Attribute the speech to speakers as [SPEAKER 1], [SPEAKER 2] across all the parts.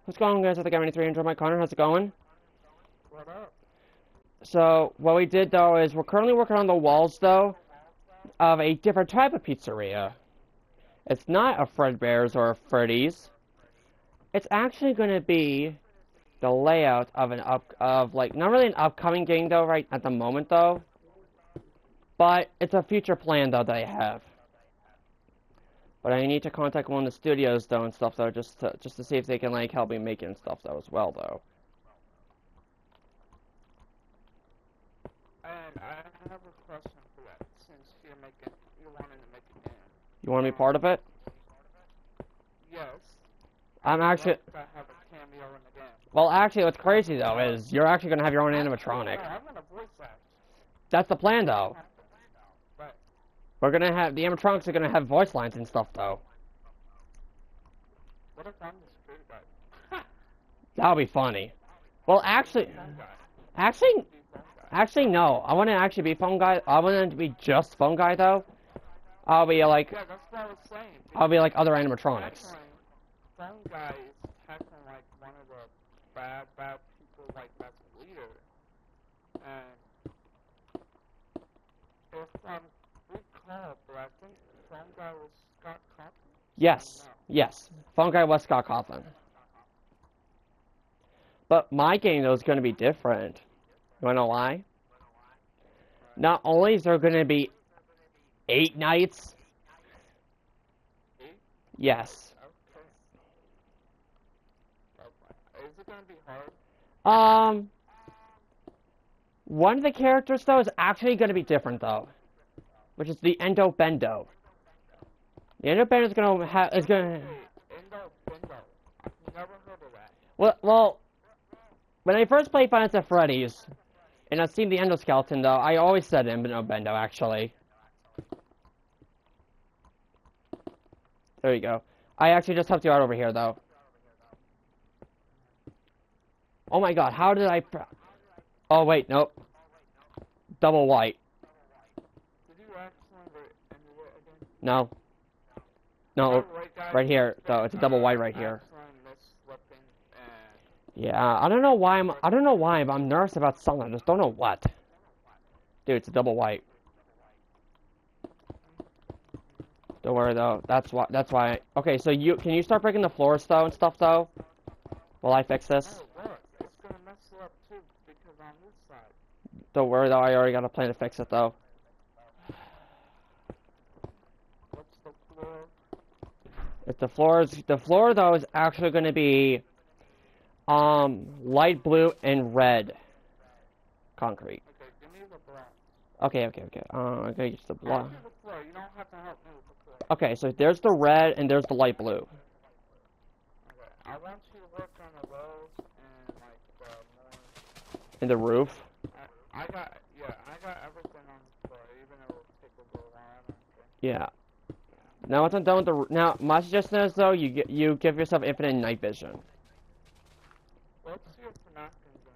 [SPEAKER 1] What's going on, guys? I think I'm 300. Mike Connor, how's it going?
[SPEAKER 2] What up?
[SPEAKER 1] So, what we did, though, is we're currently working on the walls, though, of a different type of pizzeria. It's not a Fredbear's or a Freddy's. It's actually going to be the layout of not really an upcoming game, though, right at the moment, though. But it's a future plan, though, that I have. But I need to contact one of the studios, though, and stuff, though, just to see if they can, like, help me make it and stuff, though, as well, though.
[SPEAKER 2] And I have a question for that, since you're wanting to make a game.
[SPEAKER 1] You want to be part of it?
[SPEAKER 2] Yes.
[SPEAKER 1] I'm actually...
[SPEAKER 2] I have a cameo in the game.
[SPEAKER 1] Well, actually, what's crazy, though, is you're actually going to have your own animatronic.
[SPEAKER 2] I'm gonna voice act.
[SPEAKER 1] That's the plan, though.
[SPEAKER 2] But
[SPEAKER 1] We're going to have... The animatronics are going to have voice lines and stuff, though.
[SPEAKER 2] what if I'm the spirit guy?
[SPEAKER 1] That'll be funny. Well, actually...
[SPEAKER 2] Phone guy.
[SPEAKER 1] Actually...
[SPEAKER 2] Be phone guy.
[SPEAKER 1] Actually, no. I wouldn't actually be phone guy. I wouldn't be just phone guy, though. I'll be, like...
[SPEAKER 2] Yeah, that's what I was saying.
[SPEAKER 1] I'll be, like, other animatronics.
[SPEAKER 2] Phone guy is technically like one of the bad people, like that's a leader. And if recall, but I think phone guy was Scott Cochran.
[SPEAKER 1] Yes. Yes. Phone guy was Scott Coughlin. But my game, though, is going to be different. You wanna know why? Not only is there going to be 8 nights.
[SPEAKER 2] 8?
[SPEAKER 1] Yes.
[SPEAKER 2] Okay. Is it gonna be hard?
[SPEAKER 1] One of the characters, though, is actually going to be different, though. Which is the Endo Bendo. The Endo Bendo is going to have...
[SPEAKER 2] Endo Bendo. I've never heard of that.
[SPEAKER 1] Well, when I first played Final Fantasy Freddy's, and I've seen the Endoskeleton, though, I always said Endo Bendo, actually. There you go. I actually just helped you out over here, though. Oh my god, how did I... Oh, wait, nope. Double white.
[SPEAKER 2] Did you actually end it again?
[SPEAKER 1] No. No,
[SPEAKER 2] Right,
[SPEAKER 1] right here, though. It's a double white right here.
[SPEAKER 2] Misslipping and
[SPEAKER 1] Yeah, I don't know why, but I'm nervous about something. I just don't know what. Dude, it's a double white. Don't worry, though. That's why. Okay, so can you start breaking the floors, though, and stuff, though? While I fix this?
[SPEAKER 2] oh look, it's gonna mess it up too because on this side.
[SPEAKER 1] Don't worry, though. I already got a plan to fix it, though.
[SPEAKER 2] What's the floor?
[SPEAKER 1] If the floor, though, is actually going to be, light blue and red concrete.
[SPEAKER 2] Okay, give me the black.
[SPEAKER 1] Okay. I'm gonna use the
[SPEAKER 2] I'll
[SPEAKER 1] black.
[SPEAKER 2] do the floor. You don't have to help me with the floor.
[SPEAKER 1] Okay, so there's the red and there's the light blue.
[SPEAKER 2] Okay, I want you to work on the rows and like more.
[SPEAKER 1] And the roof.
[SPEAKER 2] I got everything on the floor, even though it'll take a little while. I don't care.
[SPEAKER 1] Yeah. Now once I'm done with now my suggestion is though you give yourself infinite night vision.
[SPEAKER 2] What's your Fnac gonna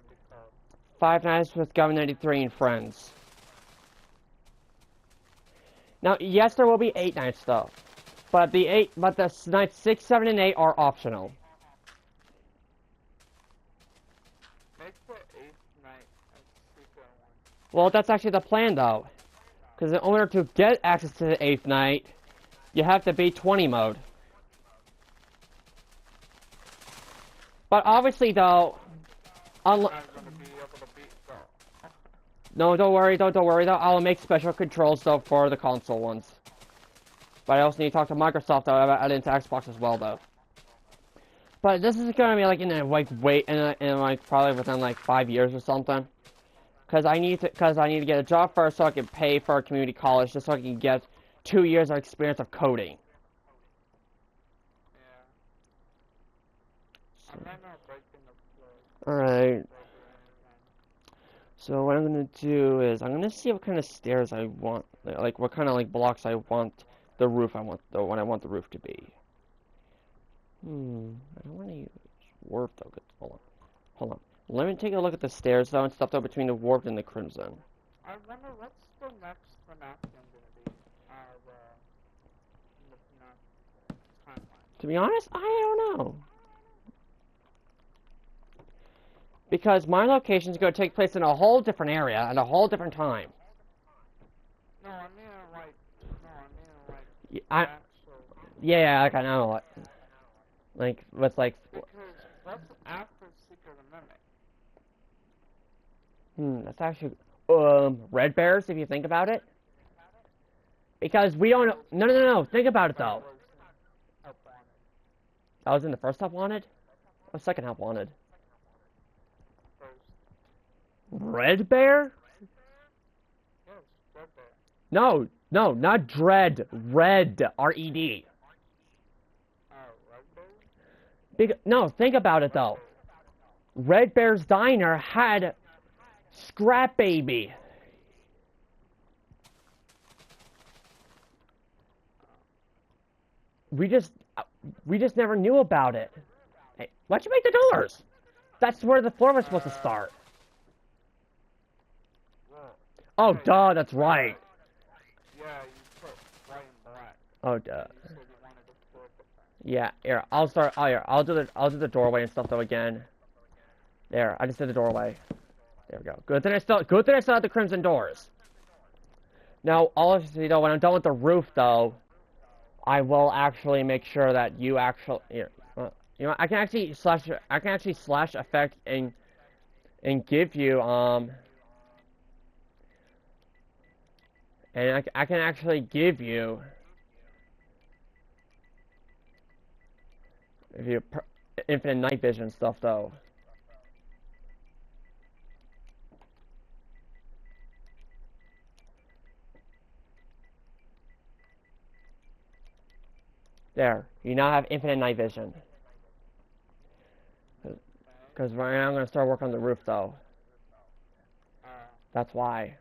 [SPEAKER 2] be called?
[SPEAKER 1] 5 Nights with Governor 93 and Friends. Now, yes, there will be 8 nights though, but the nights 6, 7, and 8 are optional.
[SPEAKER 2] Make the 8th night a secret one.
[SPEAKER 1] Well, that's actually the plan though, because in order to get access to the 8th night, you have to beat 20 mode. But obviously though,
[SPEAKER 2] I'm gonna be able to beat though.
[SPEAKER 1] no, don't worry though. I'll make special controls though for the console ones. But I also need to talk to Microsoft though about adding to Xbox as well though. But this is gonna be like in like probably within like 5 years or something. Cause I need to get a job first so I can pay for a community college just so I can get 2 years of experience of coding.
[SPEAKER 2] Yeah. I'm not breaking the floor.
[SPEAKER 1] Alright. So what I'm gonna do is I'm gonna see what kind of stairs I want, like what kind of like blocks I want the roof I want the roof to be. I don't want to use warp though. Hold on. Let me take a look at the stairs though and stuff though between the warped and the crimson.
[SPEAKER 2] I wonder what's the next Fnac game gonna be? In the Fnac timeline.
[SPEAKER 1] To be honest, I don't know. Because my location is going to take place in a whole different area and a whole different time.
[SPEAKER 2] No, I mean like, no, I mean like
[SPEAKER 1] I,
[SPEAKER 2] actual.
[SPEAKER 1] yeah, like I know, like with like,
[SPEAKER 2] Because what's after Secret of the Mimic?
[SPEAKER 1] that's actually red bears if you think about it. Because we don't. No. Think about it though.
[SPEAKER 2] Up on it.
[SPEAKER 1] I was in the first Help Wanted, or second Help Wanted.
[SPEAKER 2] First.
[SPEAKER 1] Red bear?
[SPEAKER 2] Yes, Red Bear.
[SPEAKER 1] No, not dread. Red, R-E-D.
[SPEAKER 2] Red Bear?
[SPEAKER 1] No, think about it though. Red Bear's Diner had Scrap Baby. We just never knew about it. Hey, why'd you make the doors? That's where the floor was supposed to start.
[SPEAKER 2] Well,
[SPEAKER 1] Oh,
[SPEAKER 2] yeah,
[SPEAKER 1] duh, that's right.
[SPEAKER 2] yeah, you put white and black.
[SPEAKER 1] Oh, duh.
[SPEAKER 2] You said you wanted to put it different.
[SPEAKER 1] Yeah, here, I'll start. Oh, here, I'll do the doorway and stuff though again. There, I just did the doorway. There we go. Good thing I still had the crimson doors. Now, obviously though, when I'm done with the roof though, I will actually make sure that you actually, you know, I can actually slash effect and give you and I can actually give you infinite night vision stuff though. There, you now have infinite night vision. Because right now I'm going to start working on the roof, though. That's why.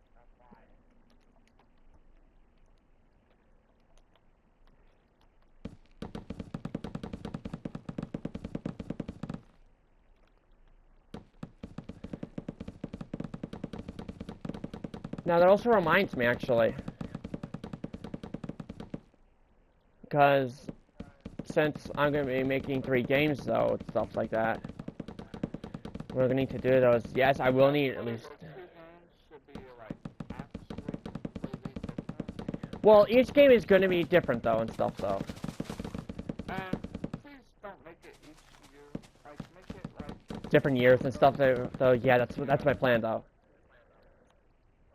[SPEAKER 1] Now, that also reminds me, actually. Because since I'm going to be making 3 games, though, and stuff like that, what I'm going to need to do, though, is, yes, I will need at least... Well, each game is going to be different, though, and stuff, though.
[SPEAKER 2] Please don't make it each year. Like, make it, like...
[SPEAKER 1] Different years and stuff, though, yeah, that's my plan, though.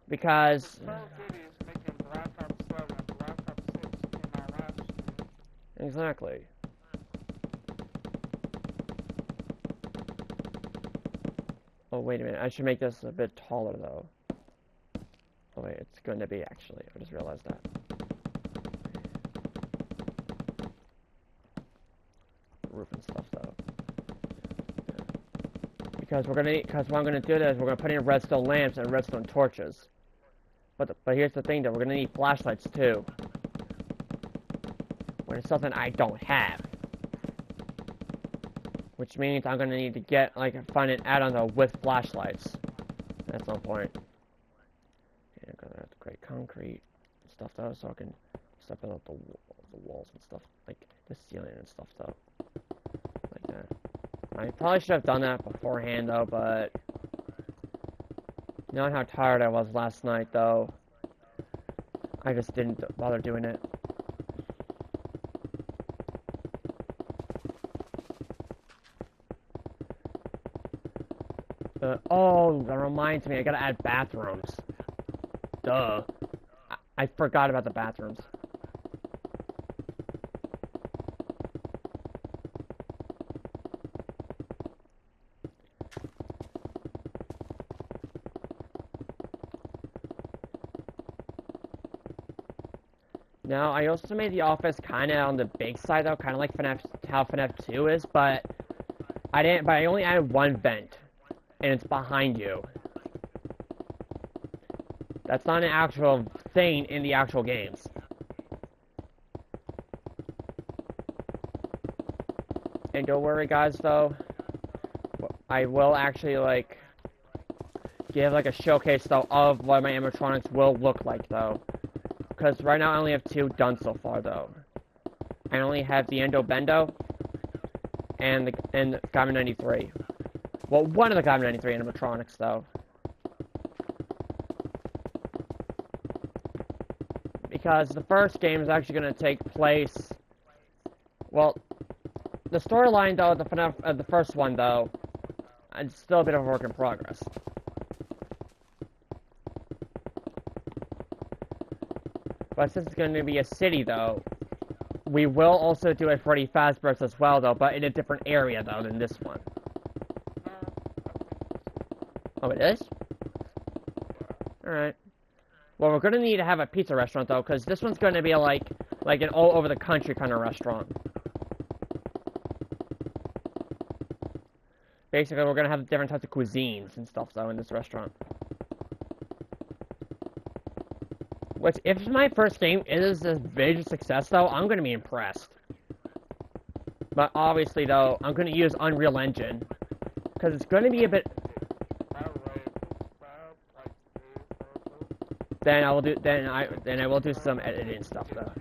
[SPEAKER 1] Because...
[SPEAKER 2] Call of Duty is making Black Ops 7 and Black Ops 6 came out last year.
[SPEAKER 1] Exactly. Oh, wait a minute. I should make this a bit taller, though. Oh, wait. It's going to be, actually. I just realized that. Roof and stuff, though. Because what I'm going to do is we're going to put in redstone lamps and redstone torches. But here's the thing, though. We're going to need flashlights, too. When it's something I don't have. Which means I'm gonna need to get, like, find an add-on though with flashlights at some point. Okay, I'm gonna have to create concrete stuff though, so I can step out the walls and stuff, like the ceiling and stuff though, like that. I probably should have done that beforehand though, but knowing how tired I was last night though, I just didn't bother doing it. Oh, that reminds me, I gotta add bathrooms. Duh. I forgot about the bathrooms. Now, I also made the office kinda on the big side though, kinda like how FNAF 2 is, but I only added 1 vent. And it's behind you. That's not an actual thing in the actual games. And don't worry guys though, I will actually like give like a showcase though of what my animatronics will look like though. Because right now I only have 2 done so far though. I only have the Endo Bendo and the Gamen 93. Well, one of the Commodore 93 animatronics, though. Because the first game is actually going to take place... Well, the storyline, though, the first one, though, it's still a bit of a work in progress. But since it's going to be a city, though, we will also do a Freddy Fazbear's as well, though, but in a different area, though, than this one. Oh, it is? Alright. Well, we're going to need to have a pizza restaurant, though, because this one's going to be like an all-over-the-country kind of restaurant. Basically, we're going to have different types of cuisines and stuff, though, in this restaurant. Which, if my first game is a big success, though, I'm going to be impressed. But obviously, though, I'm going to use Unreal Engine. Because it's going to be a bit... Then I will do some editing stuff, though.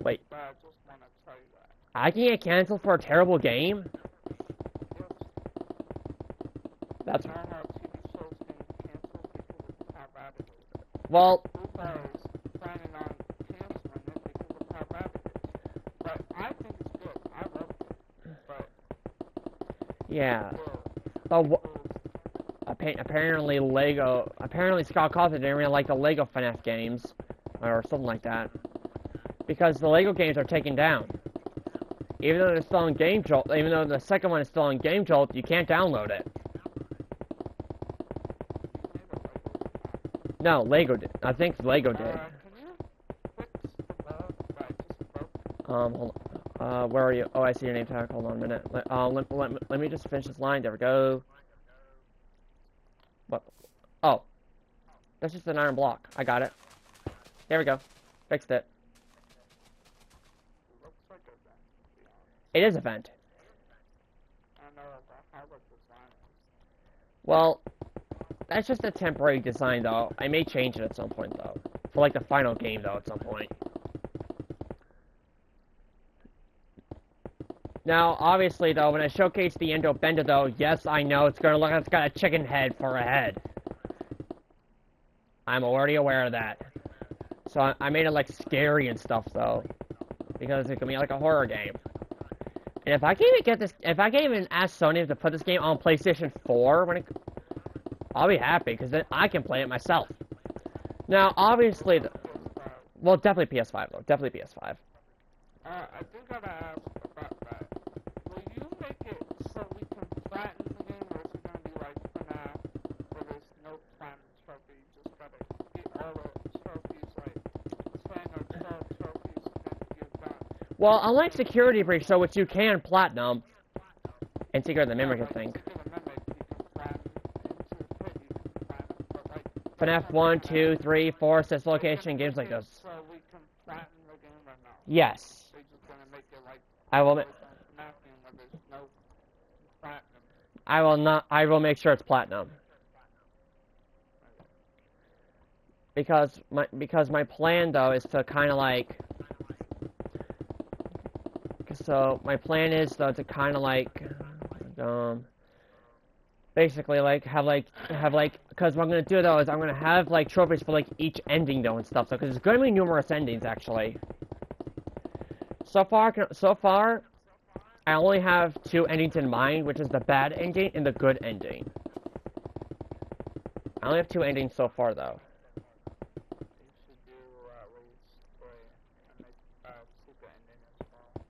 [SPEAKER 1] Wait. I can get canceled for a terrible game? That's... Well... Yeah. But apparently Scott Cawthon didn't really like the Lego FNAF games. Or something like that. Because the Lego games are taken down. Even though they're still on Game Jolt, even though the second one is still on Game Jolt, you can't download it. No, Lego did. I think Lego did. Hold on. Where are you? Oh, I see your name tag. Hold on a minute. Let me just finish this line. There we go. What? Oh. That's just an iron block. I got it. There we go. Fixed it. It is a vent. Well, that's just a temporary design, though. I may change it at some point, though. For, like, the final game, though, at some point. Now, obviously, though, when I showcase the Endo Bender, though, yes, I know it's gonna look like it's got a chicken head for a head. I'm already aware of that. So I made it, like, scary and stuff, though. Because it can be like a horror game. And if I can even get this, if I can even ask Sony to put this game on PlayStation 4, I'll be happy, because then I can play it myself. Now, obviously, well, definitely PS5, though. Definitely PS5.
[SPEAKER 2] I think I gotta ask about that. Will you make it so we can platinum the game, or is it gonna be like FNAF, where there's no platinum trophy? You just gotta get all the trophies, like 10 or 12 trophies, and then you're done.
[SPEAKER 1] Well, unlike Security Breach, so which you can platinum, and Secret of the Mimic, I think. FNAF 1, 2, 3, 4, 6 location, games like this.
[SPEAKER 2] So we can platinum the game or no?
[SPEAKER 1] Yes.
[SPEAKER 2] They're just gonna make it like
[SPEAKER 1] I will.
[SPEAKER 2] FNAF game where there's no platinum.
[SPEAKER 1] I will not. I will make sure it's platinum. Because my plan, though, is to kind of like. So my plan is, though, to kind of like, basically like have like, because what I'm gonna do, though, is I'm gonna have like trophies for like each ending, though, and stuff, though, because there's gonna be numerous endings actually. So far, I only have 2 endings in mind, which is the bad ending and the good ending. I only have 2 endings so far, though.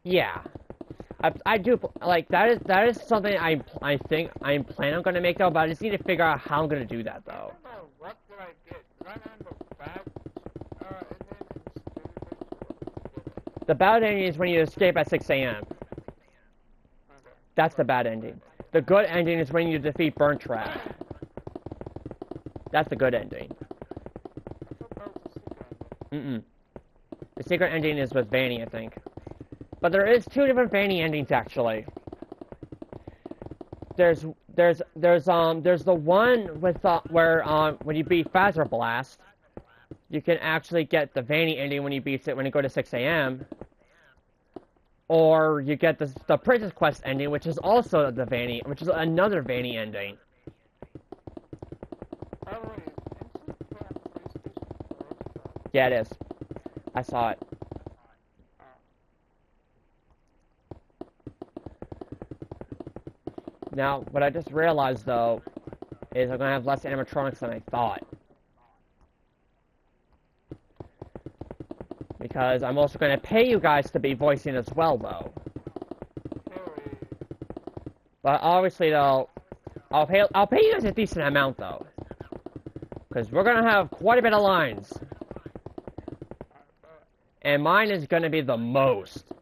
[SPEAKER 1] Yeah, I do like that is something I think I'm planning on gonna make, though, but I just need to figure out how I'm gonna do that, though.
[SPEAKER 2] What did I get? Did I end up bad?
[SPEAKER 1] The bad ending is when you escape at 6 a.m.
[SPEAKER 2] Okay.
[SPEAKER 1] That's the bad ending. The good ending is when you defeat Burnt Trap. That's the good ending. The secret ending is with Vanny, I think. But there is 2 different Vanny endings, actually. There's the one with where when you beat Phasma Blast, you can actually get the Vanny ending when you go to 6 a.m. or you get the Princess Quest ending, which is also the Vanny, which is another Vanny ending.
[SPEAKER 2] By the way, is Instant Play on PlayStation 4 still?
[SPEAKER 1] Yeah, it is. I saw it. Now, what I just realized, though, is I'm gonna have less animatronics than I thought. Because I'm also gonna pay you guys to be voicing as well, though.
[SPEAKER 2] Hey,
[SPEAKER 1] But obviously, though, I'll pay you guys a decent amount, though. Because we're gonna have quite a bit of lines. And mine is gonna be the most.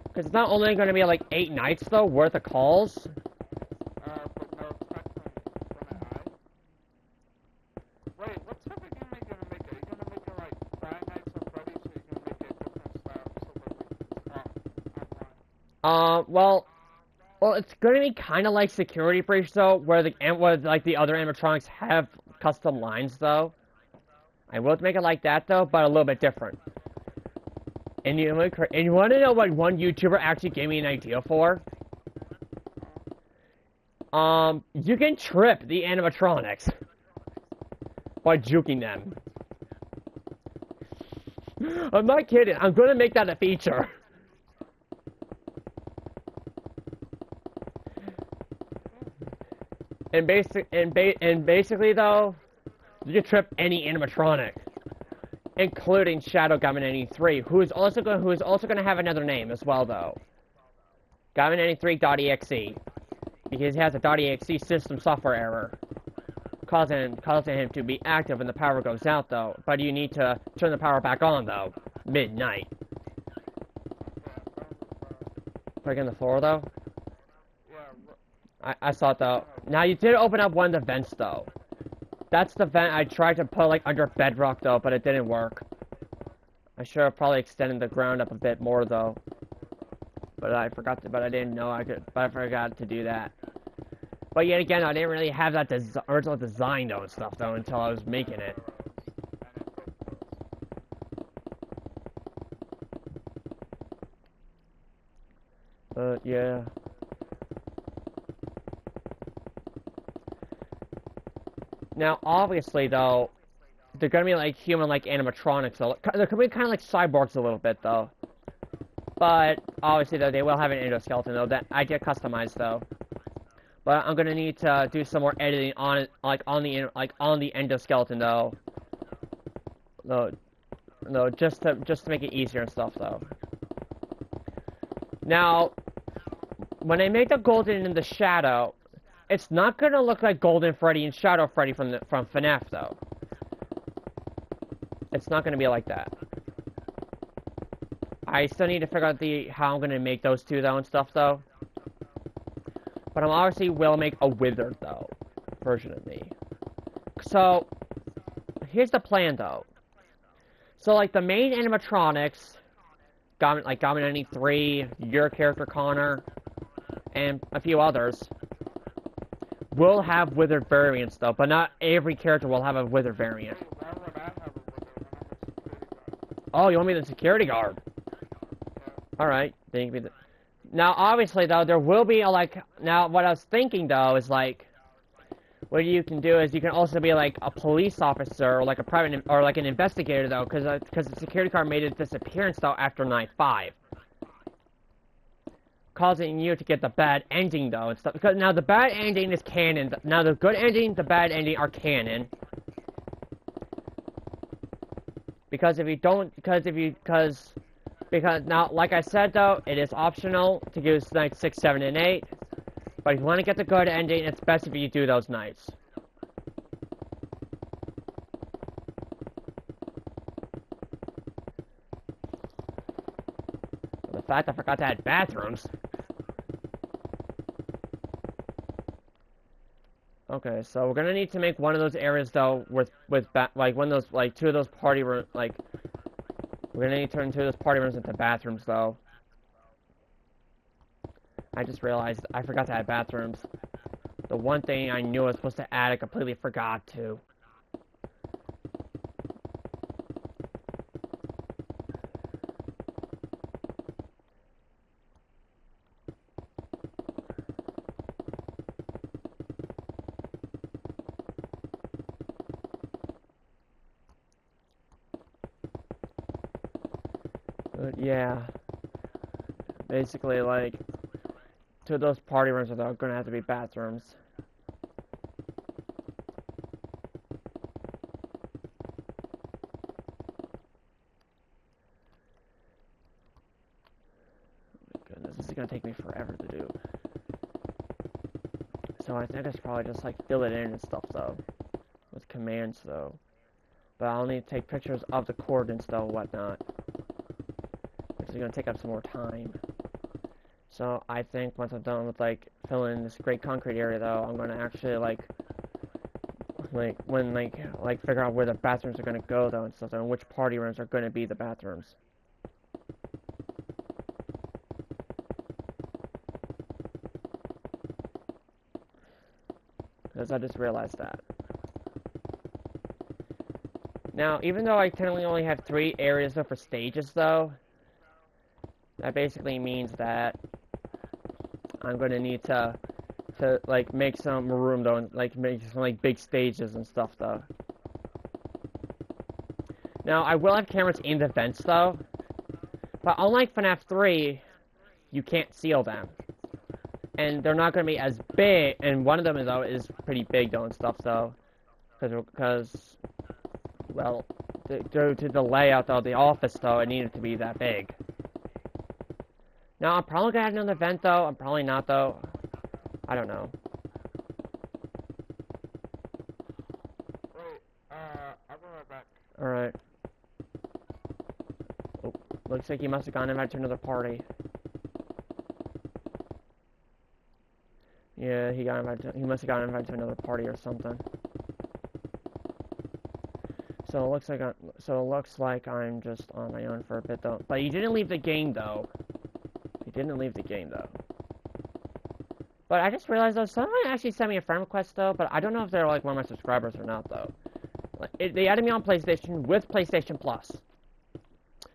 [SPEAKER 1] Because it's not only gonna be like 8 nights, though, worth of calls.
[SPEAKER 2] but no technically from an eye. Wait, what type of game are you gonna make it? Are you gonna make it like Five Nights at Freddy's, or are you gonna make it different style so that we can online?
[SPEAKER 1] Well, it's gonna be kind of like Security Breach, though, where like the other animatronics have custom lines, though. I will make it like that, though, but a little bit different. And you want to know what one YouTuber actually gave me an idea for? You can trip the animatronics by juking them. I'm not kidding. I'm gonna make that a feature. And basically though, you can trip any animatronic, including Shadow Gamin 83, who is also gonna have another name as well though. Gamin83.exe, because he has a .exe system software error, causing him to be active when the power goes out though. But you need to turn the power back on though, midnight. Breaking the floor though. I saw it though. Now you did open up one of the vents though. That's the vent I tried to put like under bedrock though, but it didn't work. I should have probably extended the ground up a bit more though. But I didn't know I could, but I forgot to do that. But yet again, I didn't really have that original design though and stuff though until I was making it. But yeah. Now, obviously, though, they're gonna be like human-like animatronics. So they're gonna be kind of like cyborgs a little bit, though. But obviously, though, they will have an endoskeleton, though. That I get customized, though. But I'm gonna need to do some more editing on it, like on the endoskeleton, though. No, just to make it easier and stuff, though. Now, when I make the golden in the shadow, it's not gonna look like Golden Freddy and Shadow Freddy from FNAF though. It's not gonna be like that. I still need to figure out how I'm gonna make those two though and stuff though. But I'm obviously will make a withered though version of me. So here's the plan though. So like the main animatronics, Gamin 93, your character Connor, and a few others will have withered variants though, but not every character will have a withered variant.
[SPEAKER 2] Why would I have a wizard when I'm a security guard?
[SPEAKER 1] Oh, you want me the security guard? Alright, then you can be the... Now, obviously though, there will be now what I was thinking though is like, what you can do is you can also be like a police officer or like a private, or like an investigator though, because the security guard made its disappearance though after night 5. Causing you to get the bad ending though and stuff, because now the bad ending is canon. Now the good ending, the bad ending are canon. Because now, like I said though, it is optional to use nights 6, 7, and 8. But if you want to get the good ending, it's best if you do those nights. The fact I forgot to add bathrooms. Okay, so we're gonna need to make one of those areas though with like one of those, like 2 of those party room, like we're gonna need to turn 2 of those party rooms into bathrooms though. I just realized I forgot to add bathrooms. The one thing I knew I was supposed to add, I completely forgot to. But yeah, basically like to those party rooms are gonna have to be bathrooms. Oh my goodness, this is gonna take me forever to do. So I think I should probably just like fill it in and stuff though, with commands though. But I'll need to take pictures of the coordinates though, whatnot, which is gonna take up some more time. So I think once I'm done with like filling in this great concrete area though, I'm gonna actually like figure out where the bathrooms are gonna go though and stuff, and which party rooms are gonna be the bathrooms. Because I just realized that. Now, even though I technically only have 3 areas though for stages though, that basically means that I'm gonna need to like make some room though, and like make some like big stages and stuff though. Now, I will have cameras in the vents though, but unlike FNAF 3, you can't seal them. And they're not going to be as big, and one of them though is pretty big though and stuff though, because well, due to the layout though, the office though, it needed to be that big. Now I'm probably gonna add another vent though. I'm probably not though. I don't know.
[SPEAKER 2] Wait, I'll be right back.
[SPEAKER 1] All right. Oh, looks like he must have gone invited to another party. Yeah, he must have gotten invited to another party or something. So it looks like I'm just on my own for a bit though. But he didn't leave the game though. He didn't leave the game though. But I just realized though, someone actually sent me a friend request though, but I don't know if they're like one of my subscribers or not though. They added me on PlayStation with PlayStation Plus.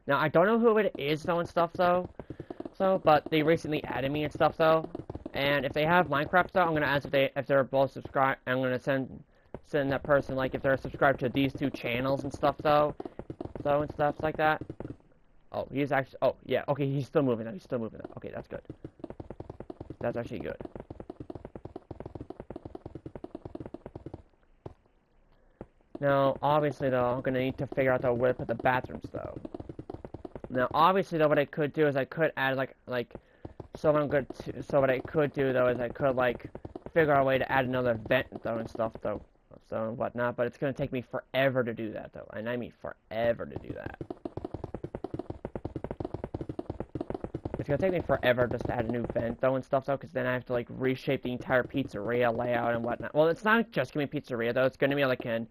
[SPEAKER 1] Now I don't know who it is though and stuff though. But they recently added me and stuff though. And if they have Minecraft though, I'm gonna ask if they're both subscribed. I'm gonna send that person like if they're subscribed to these 2 channels and stuff though, and stuff like that. Oh, he's actually. Oh yeah. Okay, he's still moving now. He's still moving now. Okay, that's good. That's actually good. Now, obviously though, I'm gonna need to figure out though where to put the bathrooms though. Now, obviously though, what I could do is I could add so what I could do though is I could like figure out a way to add another vent though and stuff though, and whatnot. But it's gonna take me forever to do that though, and I mean forever to do that. It's gonna take me forever just to add a new vent though and stuff though, because then I have to like reshape the entire pizzeria layout and whatnot. Well, it's not just gonna be a pizzeria though. It's gonna be like an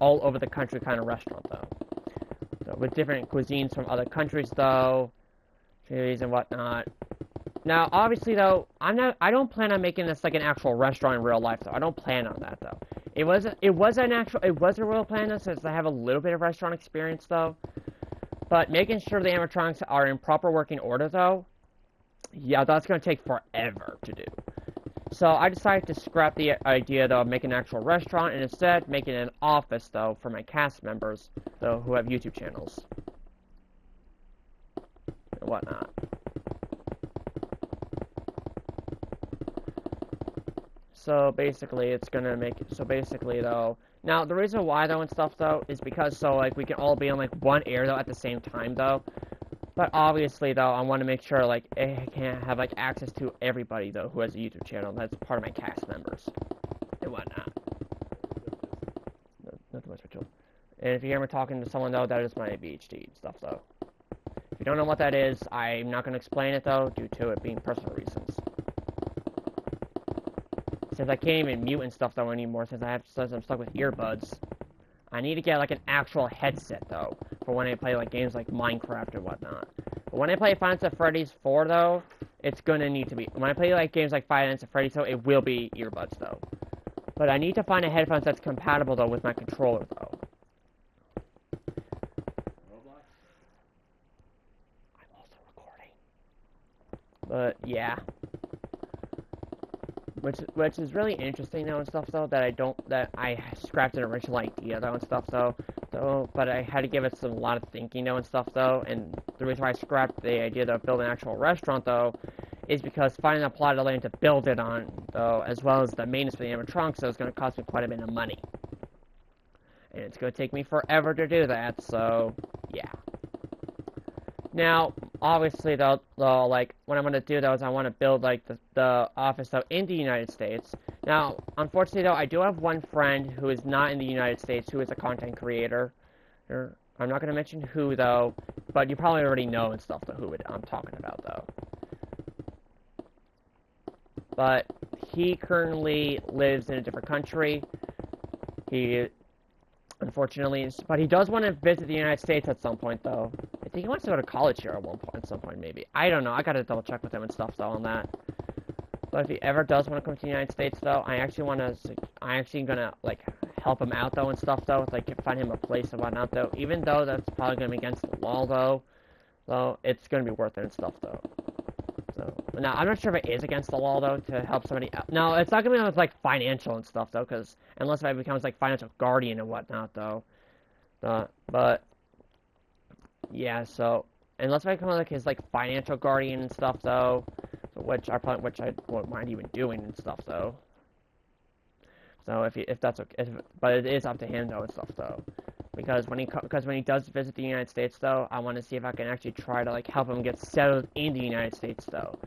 [SPEAKER 1] all over the country kind of restaurant though. So with different cuisines from other countries though, and whatnot. Now, obviously, though, I don't plan on making this like an actual restaurant in real life, though. I don't plan on that, though. It was a real plan, though, since I have a little bit of restaurant experience, though. But making sure the animatronics are in proper working order, though, yeah, that's going to take forever to do. So I decided to scrap the idea, though, of making an actual restaurant, and instead making an office, though, for my cast members, though, who have YouTube channels. And whatnot. So basically though, now the reason why though and stuff though is because so like we can all be in like one area though at the same time though. But obviously though, I want to make sure like I can't have like access to everybody though who has a YouTube channel that's part of my cast members and whatnot. Not too much Mitchell. And if you hear me talking to someone though, that is my ADHD and stuff though. If you don't know what that is, I'm not gonna explain it though due to it being personal reasons. Since I can't even mute and stuff though anymore, since I'm stuck with earbuds, I need to get like an actual headset though for when I play like games like Minecraft or whatnot. But when I play Five Nights at Freddy's 4 though, it's gonna need to be when I play like games like Five Nights at Freddy's though, it will be earbuds though. But I need to find a headphones that's compatible though with my controller though. I'm also recording. But yeah. Which is really interesting though and stuff though that I scrapped an original idea though and stuff though though, but I had to give it a lot of thinking though and stuff though, and the reason why I scrapped the idea of building an actual restaurant though is because finding a plot of land to build it on though, as well as the maintenance for the animatronics, so it's going to cost me quite a bit of money. And it's going to take me forever to do that, so yeah. Now, obviously though, like, what I'm going to do though is I want to build like the office though in the United States. Now, unfortunately though, I do have one friend who is not in the United States who is a content creator. I'm not going to mention who though, but you probably already know and stuff though who I'm talking about though. But he currently lives in a different country. He, unfortunately, but he does want to visit the United States at some point though. I think he wants to go to college here at some point maybe. I don't know. I gotta double check with him and stuff though on that. But if he ever does want to come to the United States though, I actually gonna like help him out though and stuff though, like find him a place and whatnot though. Even though that's probably gonna be against the law though, it's gonna be worth it and stuff though. So now I'm not sure if it is against the law though to help somebody out. No, it's not gonna be with like financial and stuff though, because unless it becomes like financial guardian and whatnot though. But yeah, so unless I become like his like financial guardian and stuff though, which I won't mind even doing and stuff though. So if that's okay, but it is up to him though and stuff though. Because when he does visit the United States though, I want to see if I can actually try to like help him get settled in the United States though.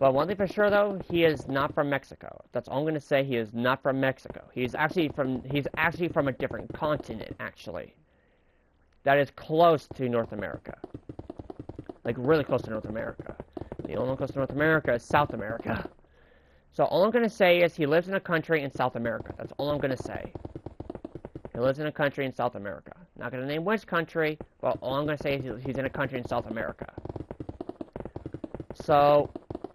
[SPEAKER 1] But one thing for sure though, he is not from Mexico. That's all I'm gonna say. He is not from Mexico. He's actually from a different continent actually. That is close to North America. Like really close to North America. The only one close to North America is South America. So all I'm gonna say is he lives in a country in South America. That's all I'm gonna say. He lives in a country in South America. Not gonna name which country, but all I'm gonna say is he's in a country in South America. So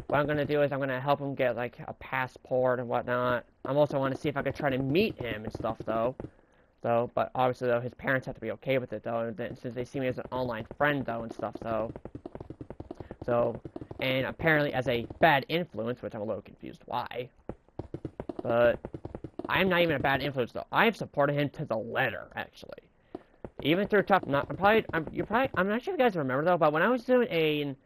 [SPEAKER 1] what I'm gonna do is I'm gonna help him get like a passport and whatnot. I'm also want to see if I could try to meet him and stuff though. But obviously though his parents have to be okay with it though, and then, since they see me as an online friend though and stuff though. And apparently as a bad influence, which I'm a little confused why. But I'm not even a bad influence though. I have supported him to the letter, actually. Even through tough. I'm not sure if you guys remember though, but when I was doing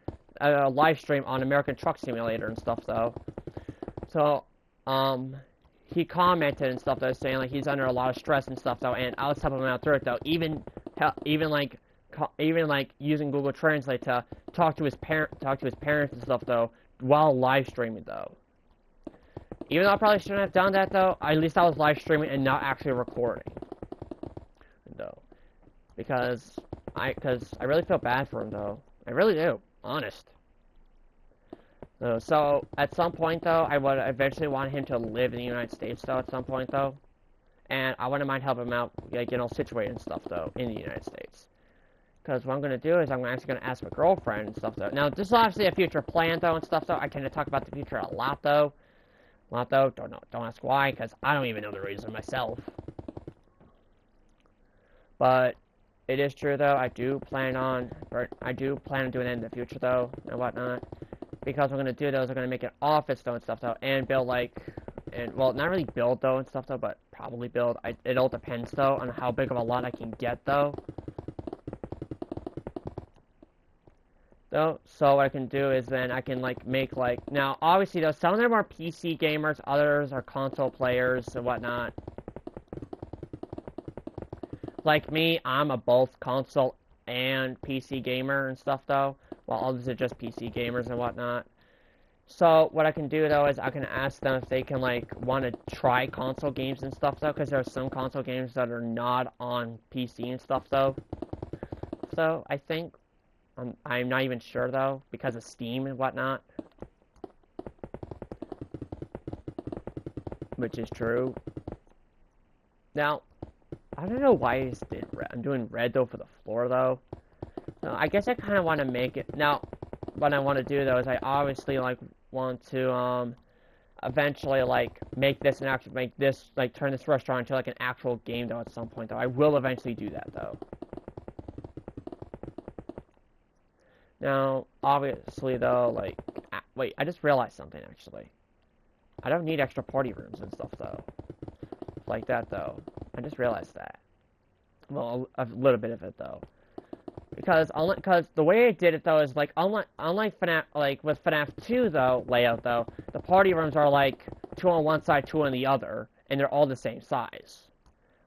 [SPEAKER 1] a live stream on American Truck Simulator and stuff though, so he commented and stuff though, saying like he's under a lot of stress and stuff though, and I was helping him out through it though. Even like using Google Translate to talk to his parents and stuff though, while live streaming though. Even though I probably shouldn't have done that though, at least I was live streaming and not actually recording. Though. Because I really feel bad for him though. I really do. Honest. So at some point though, I would eventually want him to live in the United States though at some point though. And I wouldn't mind helping him out, like, you know, situated and stuff though, in the United States. Because what I'm going to do is I'm actually going to ask my girlfriend and stuff though. Now this is obviously a future plan though and stuff though. I tend to talk about the future a lot though. Don't ask why, because I don't even know the reason myself. But it is true though. I do plan on doing it in the future though and whatnot. Because what I'm gonna do though is I'm gonna make an office though and stuff though, and build well, not really build though and stuff though, but probably build. It all depends though on how big of a lot I can get though. So what I can do is then I can now obviously though some of them are PC gamers, others are console players and whatnot. Like me, I'm a both console and PC gamer and stuff though, while others are just PC gamers and whatnot. So what I can do though is I can ask them if they can want to try console games and stuff though, because there are some console games that are not on PC and stuff though. So I think I'm not even sure though, because of Steam and whatnot. Which is true. Now, I don't know why I just did red. I'm doing red though for the floor though. So I guess I kind of want to make it. Now, what I want to do though is I obviously want to eventually make this an actual turn this restaurant into an actual game though at some point though. I will eventually do that though. Now, obviously, though, wait, I just realized something, actually. I don't need extra party rooms and stuff, though. Like that, though. I just realized that. Well, a little bit of it though. Because the way I did it though is like unlike FNAF, like with FNAF 2 though layout though, the party rooms are like 2 on one side, 2 on the other, and they're all the same size.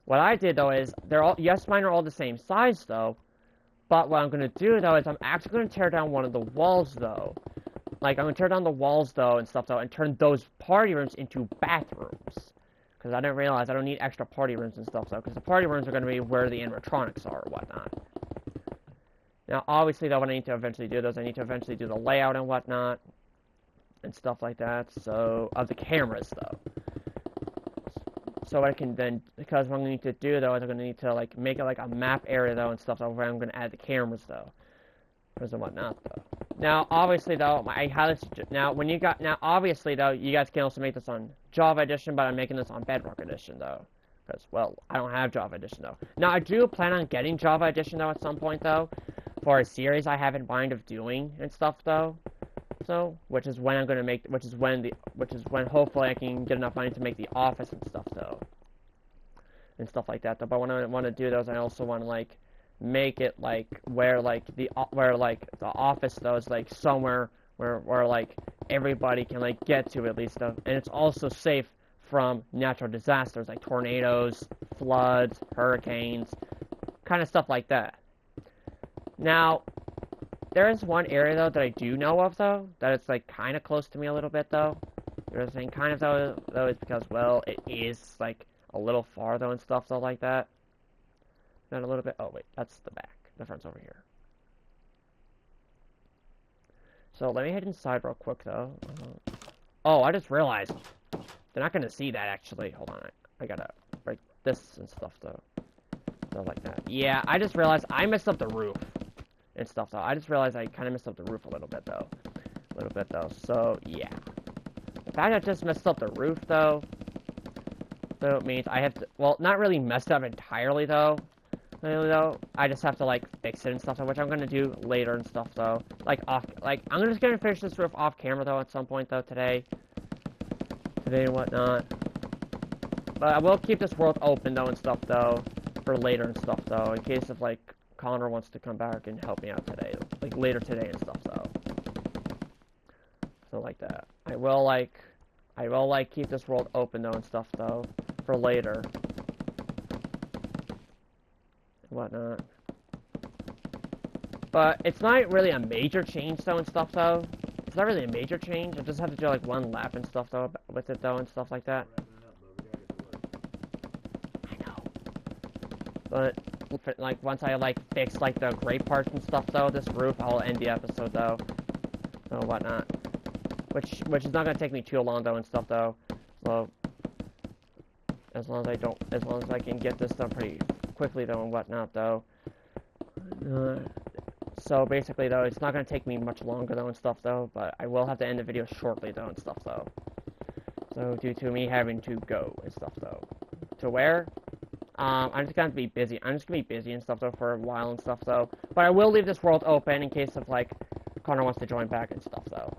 [SPEAKER 1] What I did though is yes, mine are all the same size though, but what I'm gonna do though is I'm actually gonna tear down one of the walls though. Like I'm gonna tear down the walls though and stuff though, and turn those party rooms into bathrooms. Because I didn't realize I don't need extra party rooms and stuff though, because the party rooms are gonna be where the animatronics are or whatnot. Now, obviously, though, what I need to eventually do is I need to eventually do the layout and whatnot, and stuff like that, so, of the cameras, though. So I can then, because what I'm going to need to do, though, is I'm going to need to, like, make it, like, a map area, though, and stuff, though, where I'm going to add the cameras, though. And whatnot, though. Now, obviously, though, obviously, though, you guys can also make this on Java Edition, but I'm making this on Bedrock Edition, though. Because, well, I don't have Java Edition, though. Now, I do plan on getting Java Edition, though, at some point, though. For a series I have in mind of doing and stuff though, so which is when hopefully I can get enough money to make The Office and stuff though, and stuff like that though. But what I want to do though is I also want to like make it like where the Office though is like somewhere where like everybody can like get to at least though, and it's also safe from natural disasters like tornadoes, floods, hurricanes, kind of stuff like that. Now, there is one area, though, that I do know of, though, that it's, like, kind of close to me a little bit, though. There's saying kind of, though, is because, well, it is, like, a little far, though, and stuff, though, like that. Not a little bit. Oh, wait, that's the back. The front's over here. So, let me head inside real quick, though. Oh, I just realized. They're not going to see that, actually. Hold on. I gotta break this and stuff, though. Stuff like that. Yeah, I just realized I messed up the roof. And stuff though. I just realized I kind of messed up the roof a little bit though. So yeah. The fact I just messed up the roof though, so it means I have to, well, not really messed up entirely though. Really though, I just have to like fix it and stuff, which I'm gonna do later and stuff though. I'm just gonna finish this roof off camera though at some point though today and whatnot. But I will keep this world open though and stuff though for later and stuff though, in case of like Connor wants to come back and help me out today, like later today and stuff though. So like that. I will keep this world open though and stuff though for later. And whatnot. But it's not really a major change though and stuff though. It's not really a major change. I just have to do like one lap and stuff though with it though and stuff like that. I know. But like once I like fix like the gray parts and stuff though, this roof, I'll end the episode though. So whatnot. Which is not gonna take me too long though and stuff though. So as long as I can get this done pretty quickly though and whatnot though. So basically though, it's not gonna take me much longer though and stuff though, but I will have to end the video shortly though and stuff though. So due to me having to go and stuff though. To where? I'm just gonna be busy. I'm just gonna be busy and stuff though for a while and stuff though. But I will leave this world open in case of like Connor wants to join back and stuff though.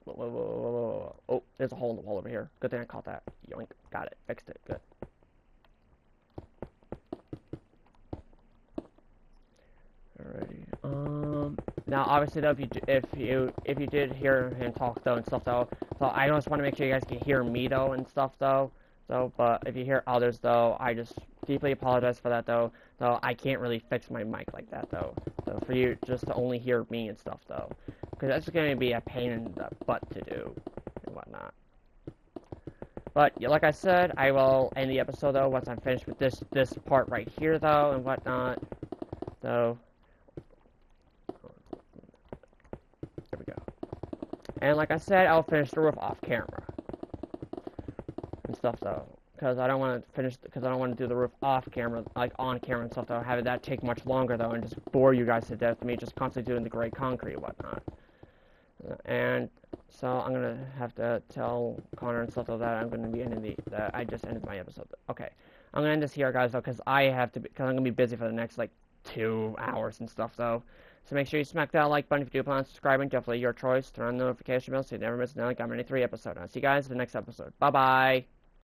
[SPEAKER 1] Whoa. Oh, there's a hole in the wall over here. Good thing I caught that. Yoink. Got it. Fixed it. Good. Alrighty. Now obviously though, if you did hear him talk though and stuff though, so I just want to make sure you guys can hear me though and stuff though. So, but if you hear others though, I just deeply apologize for that though. So I can't really fix my mic like that though. So for you just to only hear me and stuff though, because that's going to be a pain in the butt to do and whatnot. But yeah, like I said, I will end the episode though once I'm finished with this part right here though and whatnot. So there we go. And like I said, I'll finish the roof off camera and stuff though, because I don't want to do the roof off camera, like on camera and stuff though, having that take much longer though and just bore you guys to death, me just constantly doing the gray concrete and whatnot. And so I'm gonna have to tell Connor and stuff like that I'm gonna be ending that I just ended my episode. Okay, I'm gonna end this here, guys, though, because I'm gonna be busy for the next like 2 hours and stuff though. So make sure you smack that like button if you do plan on subscribing. Definitely your choice. Turn on the notification bell so you never miss another Gamer 93 episode. I'll see you guys in the next episode. Bye bye.